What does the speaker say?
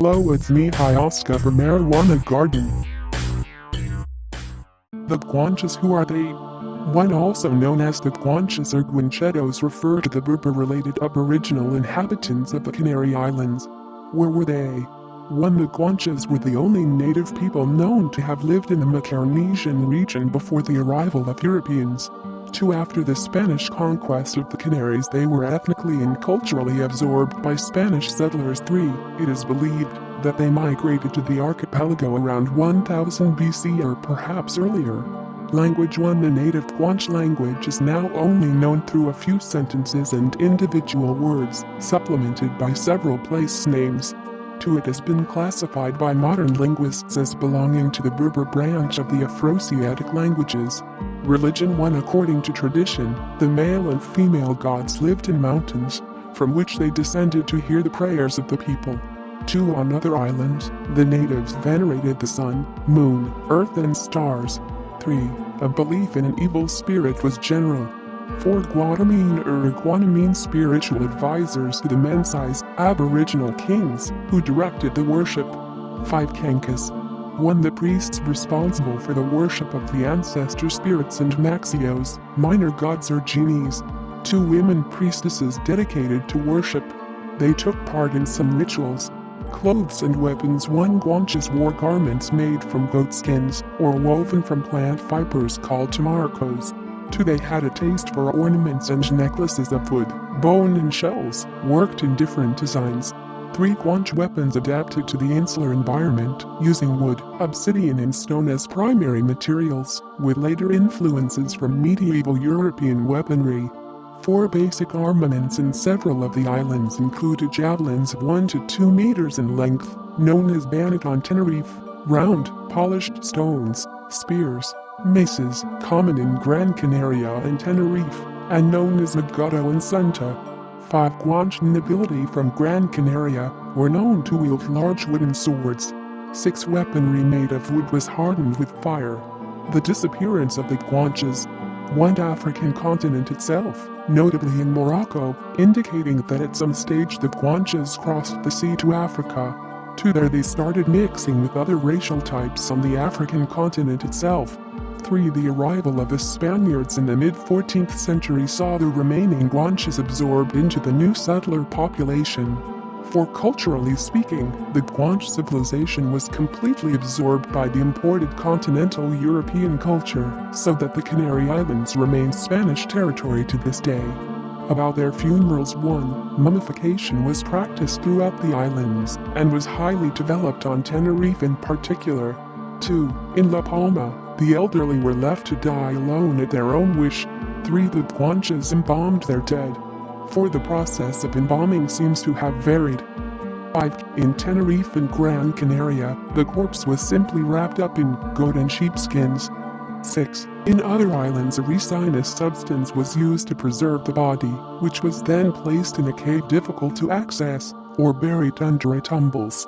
Hello, it's me, Oscar from Marijuana Garden. The Guanches, who are they? One also known as the Guanches or Guanchetos refer to the Berber-related aboriginal inhabitants of the Canary Islands. Where were they? 1. The Guanches were the only native people known to have lived in the Macaronesian region before the arrival of Europeans. 2. After the Spanish conquest of the Canaries, they were ethnically and culturally absorbed by Spanish settlers. 3. It is believed that they migrated to the archipelago around 1000 BC or perhaps earlier. Language 1. The native Guanche language is now only known through a few sentences and individual words, supplemented by several place names. 2. It has been classified by modern linguists as belonging to the Berber branch of the Afroasiatic languages. Religion 1. According to tradition, the male and female gods lived in mountains, from which they descended to hear the prayers of the people. 2. On other islands, the natives venerated the sun, moon, earth and stars. 3. A belief in an evil spirit was general. 4. GUADAMENE or GUANCHE spiritual advisors to the MENCEYES, Aboriginal kings, who directed the worship. 5. Guanches. 1. The priests responsible for the worship of the ancestor spirits and MENCEYES, minor gods or genies. 2. Women priestesses dedicated to worship. They took part in some rituals. Clothes and weapons. 1. Guanches wore garments made from goat skins, or woven from plant fibers called tamarcos. 2. They had a taste for ornaments and necklaces of wood, bone and shells, worked in different designs. 3. Guanche weapons adapted to the insular environment, using wood, obsidian and stone as primary materials, with later influences from medieval European weaponry. 4. Basic armaments in several of the islands included javelins of 1 to 2 meters in length, known as BANOT on Tenerife, round, polished stones, spears, maces, common in Gran Canaria and Tenerife, and known as Magado and Santa. 5. Guanche nobility from Gran Canaria were known to wield large wooden swords. 6. Weaponry made of wood was hardened with fire. The disappearance of the Guanches. 1. African continent itself, notably in Morocco, indicating that at some stage the Guanches crossed the sea to Africa. 2. There they started mixing with other racial types on the African continent itself. 3. The arrival of the Spaniards in the mid-14th century saw the remaining Guanches absorbed into the new settler population. 4. Culturally speaking, the Guanche civilization was completely absorbed by the imported continental European culture, so that the Canary Islands remain Spanish territory to this day. About their funerals. 1. Mummification was practiced throughout the islands, and was highly developed on Tenerife in particular. 2. In La Palma, the elderly were left to die alone at their own wish. 3. The Guanches embalmed their dead. 4. The process of embalming seems to have varied. 5. In Tenerife and Gran Canaria, the corpse was simply wrapped up in goat and sheep skins. 6. In other islands, a resinous substance was used to preserve the body, which was then placed in a cave difficult to access, or buried under tumbles.